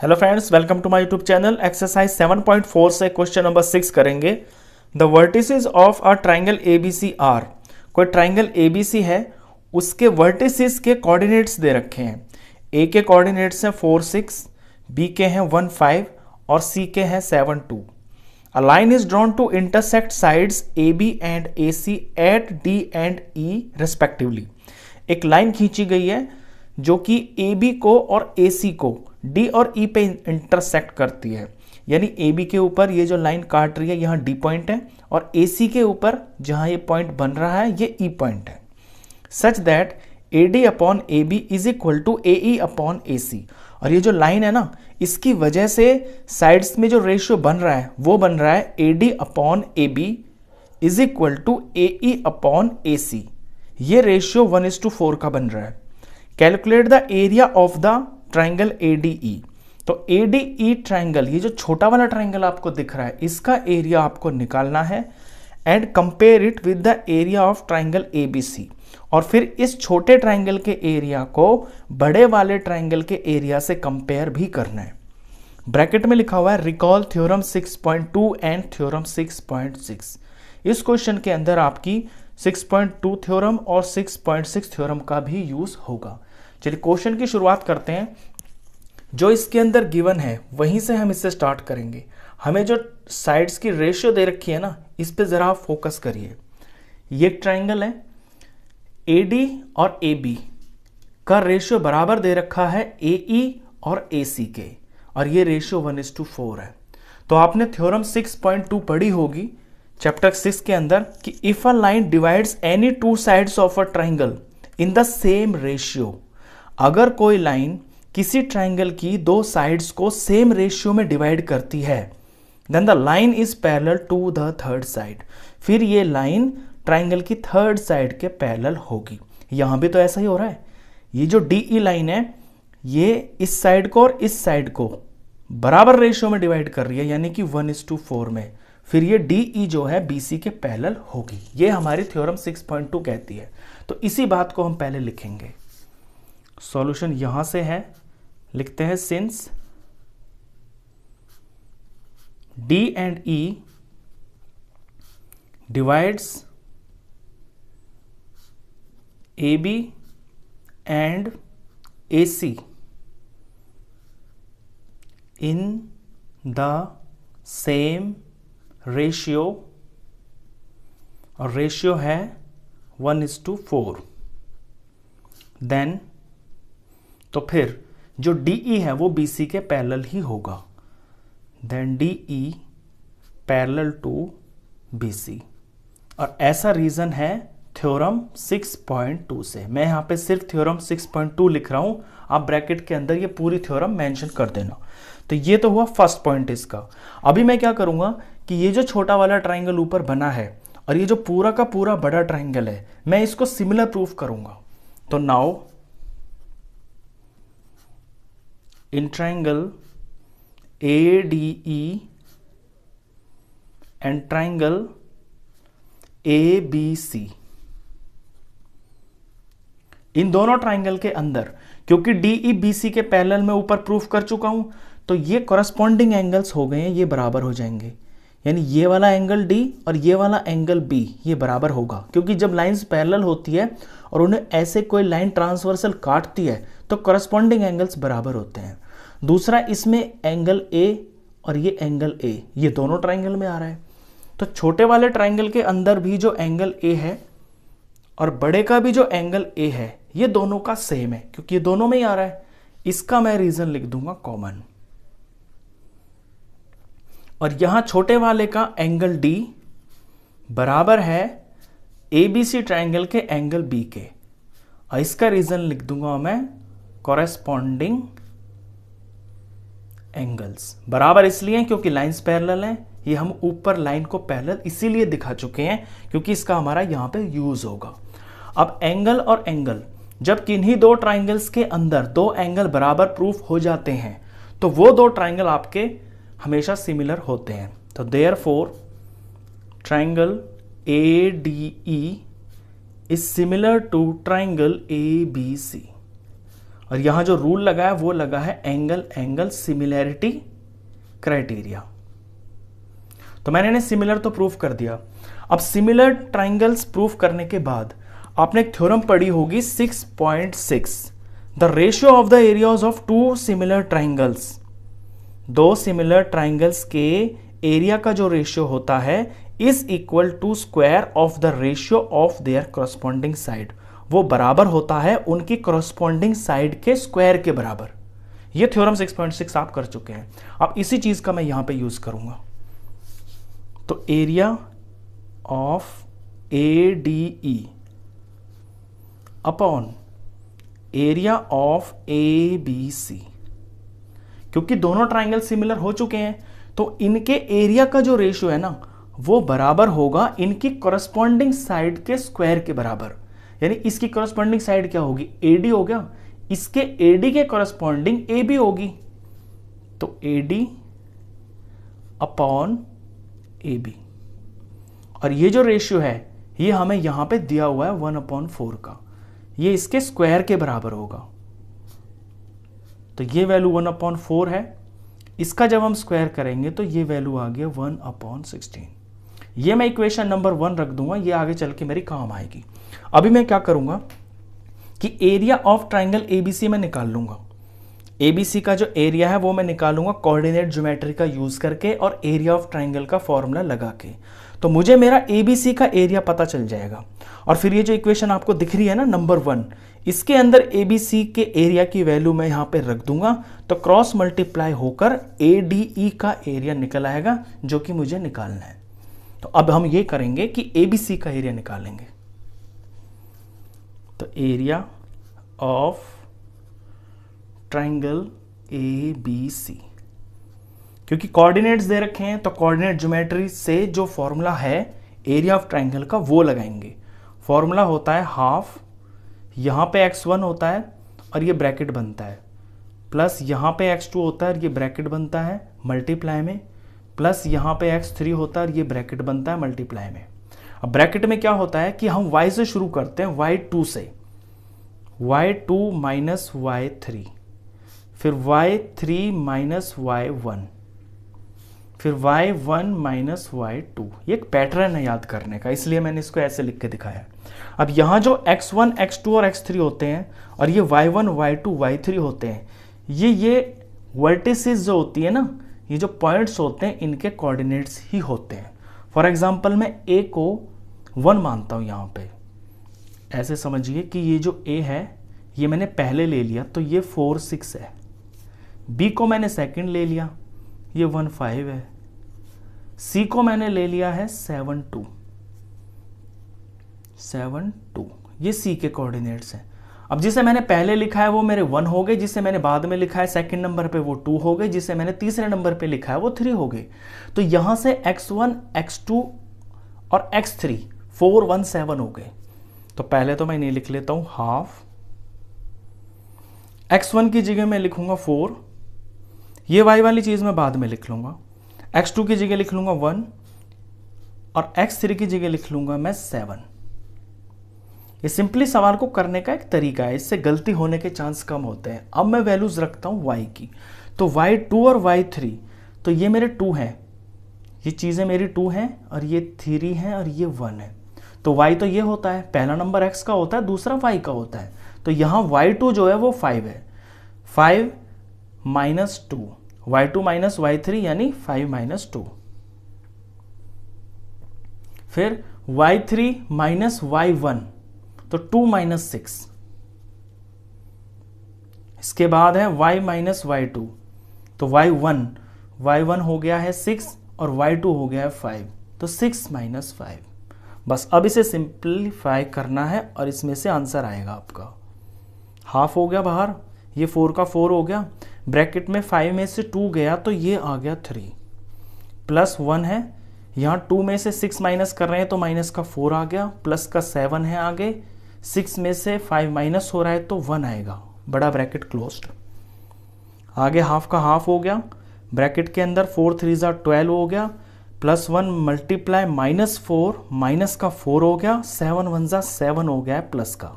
Hello friends, welcome to my YouTube channel. Exercise 7.4 से question number 6 करेंगे। The vertices of a triangle ABC are. कोई triangle ABC है, उसके vertices के coordinates दे रखे हैं। ए के कोऑर्डिनेट्स हैं 4 6, बी के हैं 1 5 और सी के हैं 7 2। A line is drawn to intersect sides A B and A C at D and E respectively. एक लाइन खींची गई है जो कि ए बी को और ए सी को डी और ई पे इंटरसेक्ट करती है। यानी ए बी के ऊपर ये जो लाइन काट रही है यहाँ डी पॉइंट है, और ए सी के ऊपर जहाँ ये पॉइंट बन रहा है ये ई पॉइंट है। Such that A D upon A B is equal to A E upon A C. और ये जो लाइन है ना, इसकी वजह से साइड्स में जो रेशियो बन रहा है वो बन रहा है A D upon A B is equal to A E upon A C. ये रेशियो 1:4 का बन रहा है। Calculate the area of the triangle ADE। तो ADE ट्राइंगल, ये जो छोटा वाला ट्राइंगल आपको दिख रहा है, इसका एरिया आपको निकालना है and compare it with the area of triangle ABC। और फिर इस छोटे ट्राइंगल के एरिया को बड़े वाले ट्राइंगल के एरिया से कंपेयर भी करना है। ब्रैकेट में लिखा हुआ है रिकॉल थ्योरम 6.2 एंड थ्योरम 6.6। इस क्वेश्चन के अंदर आपकी 6.2 थ्योरम और 6.6 थ्योरम का भी यूज होगा। चलिए क्वेश्चन की शुरुआत करते हैं। जो इसके अंदर गिवन है वहीं से हम इससे स्टार्ट करेंगे। हमें जो साइड्स की रेशियो दे रखी है ना, इस पे जरा आप फोकस करिए। ये एक ट्राइंगल है, AD और AB का रेशियो बराबर दे रखा है AE और AC के, और ये रेशियो 1:4 है। तो आपने थ्योरम 6.2 पढ़ी होगी चैप्टर 6 के अंदर कि if a line divides any two sides of a triangle in the same ratio. अगर कोई लाइन किसी ट्राइंगल की दो साइड्स को सेम रेशियो में डिवाइड करती है, then the line is parallel to the third side. फिर ये लाइन ट्राइंगल की थर्ड साइड के पैरेलल होगी। यहां भी तो ऐसा ही हो रहा है। ये जो DE लाइन है, ये इस साइड को और इस साइड को बराबर रेशियो में डिवाइड कर रही है, यानी कि 1:4 में। फिर ये DE जो है BC के पैरेलल होगी। ये हमारी थ्योरम 6.2 कहती है। तो इसी बात को हम पहले लिखेंगे। सॉल्यूशन यहां से है, लिखते हैं since D and E divides AB and AC in the same ratio, और रेशियो है 1:4। देन तो फिर जो DE है वो BC के पैरेलल ही होगा। Then DE parallel to BC। और ऐसा रीजन है थ्योरम 6.2 से। मैं यहाँ पे सिर्फ थ्योरम 6.2 लिख रहा हूँ, आप ब्रैकेट के अंदर ये पूरी थ्योरम मेंशन कर देना। तो ये तो हुआ फर्स्ट पॉइंट इसका। अभी मैं क्या करूँगा कि ये जो छोटा वाला ट्राइंगल ऊपर बना है और ये जो पूरा का पूरा बड़ा ट्राइंगल है, मैं इसको सिमिलर प्रूफ करूँगा। तो now in triangle ADE and triangle ABC, इन दोनों ट्राइंगल के अंदर, क्योंकि DE BC के पैरेलल में ऊपर प्रूफ कर चुका हूं, तो ये कॉरस्पॉन्डिंग एंगल्स हो गए हैं, ये बराबर हो जाएंगे। यानी ये वाला एंगल D और ये वाला एंगल B ये बराबर होगा, क्योंकि जब लाइंस पैरेलल होती है और उन्हें ऐसे कोई लाइन ट्रांसवर्सल काटती है तो कॉरस्पॉन्डिंग एंगल्स बराबर होते हैं। दूसरा, इसमें एंगल A और ये एंगल A ये दोनों ट्राइंगल में आ रहा है। तो छोटे वाले ट्राइंगल के अंदर भी जो एंगल A है और बड़े का भी जो एंगल A है, ये दोनों का सेम है, क्योंकि ये दोनों में ही आ रहा है। इसका मैं रीजन लिख दूंगा कॉमन। और यहां छोटे वाले का एंगल D बराबर है ABC ट्राइंगल के एंगल B के, और इसका रीजन लिख दूंगा मैं कॉरेस्पॉन्डिंग एंगल्स। बराबर इसलिए क्योंकि लाइंस पैरेलल हैं। ये हम ऊपर लाइन को पैरेलल इसीलिए दिखा चुके हैं क्योंकि इसका हमारा यहां पे यूज होगा। अब एंगल और एंगल, जब किन्हीं दो ट्राइंगल्स के अंदर दो एंगल बराबर प्रूफ हो जाते हैं तो वो दो ट्राइंगल आपके हमेशा सिमिलर होते हैं। तो therefore triangle ADE is similar to triangle ABC। और यहां जो रूल लगा है वो लगा है एंगल एंगल सिमिलैरिटी क्राइटेरिया। तो मैंने इन्हें सिमिलर तो प्रूफ कर दिया। अब सिमिलर ट्राइंगल्स प्रूफ करने के बाद आपने एक थ्योरम पढ़ी होगी 6.6, the ratio of the areas of two similar triangles. दो सिमिलर ट्राइंगल्स के एरिया का जो रेशियो होता है is equal to square of the ratio of their corresponding side. वो बराबर होता है उनकी करस्पॉन्डिंग साइड के स्क्वायर के बराबर। ये थ्योरम 6.6 आप कर चुके हैं। अब इसी चीज का मैं यहां पे यूज करूंगा। तो area of ADE upon area of ABC, क्योंकि दोनों ट्राइंगल सिमिलर हो चुके हैं तो इनके एरिया का जो रेशियो है ना वो बराबर होगा इनकी करस्पॉन्डिंग साइड के स्क्वायर के बराबर। यानी इसकी करस्पॉन्डिंग साइड क्या होगी, AD हो गया, इसके AD के करस्पॉन्डिंग AB होगी, तो AD अपॉन AB। और ये जो रेशियो है ये हमें यहां पे दिया हुआ है 1/4 का, ये इसके स्क्वायर के बराबर होगा। तो ये वैल्यू 1/4 है, इसका जब हम स्क्वायर करेंगे तो ये वैल्यू आ गया 1/16। ये मैं इक्वेशन नंबर 1 रख दूंगा, ये आगे चल के मेरी काम आएगी। अभी मैं क्या करूंगा कि एरिया ऑफ ट्राइंगल ABC में निकाल लूंगा। ABC का जो एरिया है वो मैं निकालूंगा कोऑर्डिनेट ज्योमेट्री का यूज करके और एरिया ऑफ ट्राइंगल का फॉर्मूला लगा के। तो मुझे मेरा ABC का एरिया पता चल जाएगा। और फिर ये जो इक्वेशन आपको दिख रही है ना नंबर 1, इसके अंदर ABC के एरिया की वैल्यू मैं यहां पे रख दूंगा, तो क्रॉस मल्टीप्लाई होकर ADE का एरिया निकल आएगा जो कि मुझे निकालना है। तो अब हम ये करेंगे कि ABC का एरिया निकालेंगे। तो एरिया ऑफ ट्राइंगल ABC, क्योंकि कोऑर्डिनेट्स दे रखे हैं तो कोऑर्डिनेट ज्योमेट्री से जो फॉर्मूला है एरिया ऑफ ट्राइंगल का वो लगाएंगे। फॉर्मूला होता है हाफ, यहां पे x1 होता है और ये ब्रैकेट बनता है, प्लस यहां पे x2 होता है और ये ब्रैकेट बनता है मल्टीप्लाई में, प्लस यहां पे x3 होता है और ये ब्रैकेट बनता है मल्टीप्लाई में। अब ब्रैकेट में क्या होता है कि हम y से शुरू करते हैं, y2 से, y2 माइनस y3, फिर y3 माइनस y1, फिर y1 माइनस y2। ये एक पैटर्न है याद करने का, इसलिए मैंने इसको ऐसे लिख के दिखाया। अब यहां जो x1 x2 और x3 होते हैं और ये y1 y2 y3 होते हैं, ये वर्टिसेस जो होती है ना, ये जो पॉइंट्स होते हैं इनके कोऑर्डिनेट्स ही होते हैं। फॉर एग्जांपल मैं a को 1 मानता हूं, यहां पे ऐसे समझिए कि ये जो a है ये मैंने पहले ले लिया तो ये 4 6 है, b को मैंने सेकंड ले लिया ये 1 5 है, c को मैंने ले लिया है 7 2, ये c के कोऑर्डिनेट्स हैं। अब जिसे मैंने पहले लिखा है वो मेरे 1 हो गए, जिसे मैंने बाद में लिखा है सेकंड नंबर पे वो 2 हो गए, जिसे मैंने तीसरे नंबर पे लिखा है वो 3 हो गए। तो यहां से x1 x2 और x3 4 1 7 हो गए। तो पहले तो मैं इन्हें लिख लेता हूं हाफ, x1 की जगह मैं लिखूंगा 4, ये y वाली चीज मैं बाद में लिख लूंगा, x2 की जगह लिख लूंगा 1 और x3 की जगह लिख लूंगा मैं 7। ये सिंपली सवाल को करने का एक तरीका है, इससे गलती होने के चांस कम होते हैं। अब मैं वैल्यूज रखता हूं y की, तो y2 और y3, तो ये मेरे 2 हैं, ये चीजें मेरी 2 हैं और ये 3 हैं और ये 1 है। तो y तो ये होता है, पहला नंबर x का होता है, दूसरा y का होता है। तो यहां y2 जो है वो 5 है, 5 माइनस 2, y2 माइनस y3 यानी 5 माइनस 2, फिर y3 माइनस y1 तो 2 माइनस 6, इसके बाद है y माइनस y2 तो y1 हो गया है 6 और y2 हो गया है 5, तो 6 माइनस 5। बस अब इसे सिंप्लीफाई करना है और इसमें से आंसर आएगा आपका हाफ हो गया बाहर, ये 4 का 4 हो गया, ब्रैकेट में 5 में से 2 गया तो ये आ गया 3, प्लस 1 है, यहाँ 2 में से 6 माइनस कर रहे हैं तो माइनस का 4 आ गया, प्लस का 7 है आगे, 6 में से 5 माइनस हो रहा है तो 1 आएगा, बड़ा ब्रैकेट क्लोज्ड। आगे हाफ का हाफ हो गया, ब्रैकेट के अंदर 4 3 12 हो गया, प्लस 1 मल्टीप्लाई माइनस 4 माइनस का 4 हो गया, 7 1 7 हो गया है प्लस का,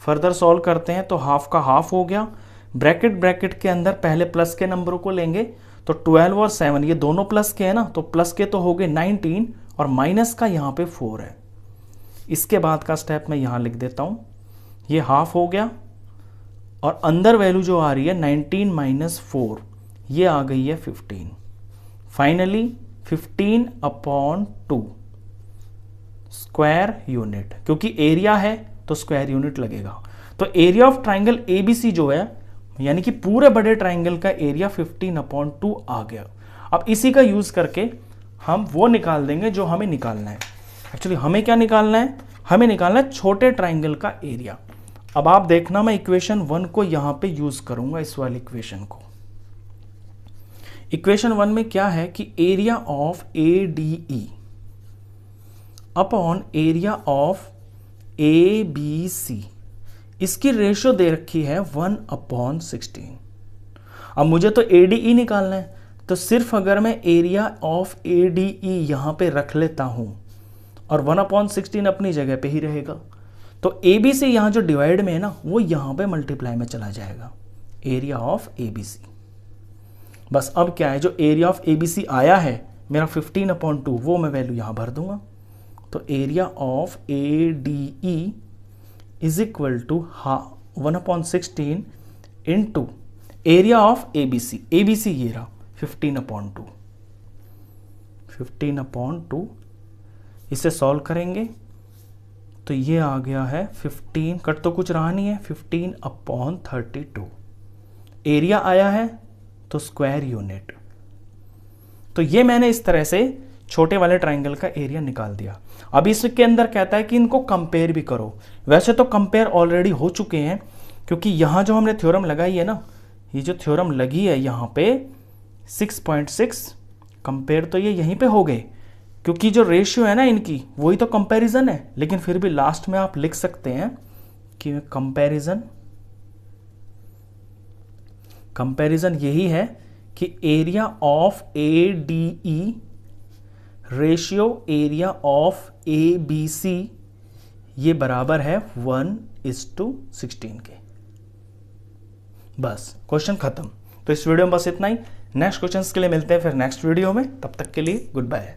फर्दर सॉल्व करते हैं तो हाफ का हाफ हो गया, ब्रैकेट ब्रैकेट के अंदर पहले प्लस के नंबरों को लेंगे, तो 12 और 7 ये दोनों प्लस के हैं ना, तो प्लस के तो हो गए 19 और माइनस का यहाँ पे 4 है। इसके बाद का स्टेप मैं यहाँ लिख देता हूँ, ये हाफ हो गया और अंदर वैल्यू जो आ रही है 19 माइनस 4 ये आ गई है 15। फाइनली 15/2 स्क्वायर यूनिट, क्योंकि एरिया है तो स्क्वायर यूनिट लगेगा। तो एरिया ऑफ ट्राइंगल एबीसी जो है, यानी कि पूरे बड़े ट्राइंगल का एरिया 15/2 आ गया। अब इसी का यूज करके हम वो निकाल देंगे जो हमें निकालना है। एक्चुअली हमें क्या निकालना है, हमें निकालना है छोटे ट्राइंगल का एरिया। अब आप देखना मैं इक्वेशन 1 को यहां पे यूज करूंगा, इस वाली इक्वेशन को। इक्वेशन 1 में क्या है कि area of ADE upon area of ABC, इसकी रेशियो दे रखी है 1/16। अब मुझे तो ADE निकालना है, तो सिर्फ अगर मैं एरिया ऑफ ADE यहां पे रख लेता हूं और 1/16 अपनी जगह पे ही रहेगा, तो ABC यहां जो डिवाइड में है ना, वो यहां पे मल्टीप्लाई में चला जाएगा, एरिया ऑफ ABC। बस अब क्या है, जो एरिया ऑफ ABC आया है मेरा 15/2, वो मैं वैल्यू यहां भर दूंगा। तो area of ADE is equal to 1/16 into area of ABC। ABC ये रहा 15/2, 15/2। इसे सॉल्व करेंगे तो ये आ गया है 15, कट तो कुछ रहा नहीं है, 15/32। एरिया आया है तो स्क्वायर यूनिट। तो ये मैंने इस तरह से छोटे वाले ट्राइंगल का एरिया निकाल दिया। अब इसके अंदर कहता है कि इनको कंपेयर भी करो। वैसे तो कंपेयर ऑलरेडी हो चुके हैं, क्योंकि यहां जो हमने थ्योरम लगाई है ना, ये जो थ्योरम लगी है यहां पे 6.6, कंपेयर तो ये यहीं पे हो गए, क्योंकि जो रेशियो है ना इनकी वही तो कंपैरिजन है। लेकिन फिर भी लास्ट में आप लिख सकते हैं कि कंपैरिजन यही है कि area of ADE ratio area of ABC ये बराबर है 1:16 के। बस क्वेश्चन खत्म। तो इस वीडियो में बस इतना ही। नेक्स्ट क्वेश्चंस के लिए मिलते हैं फिर नेक्स्ट वीडियो में, तब तक के लिए गुड बाय।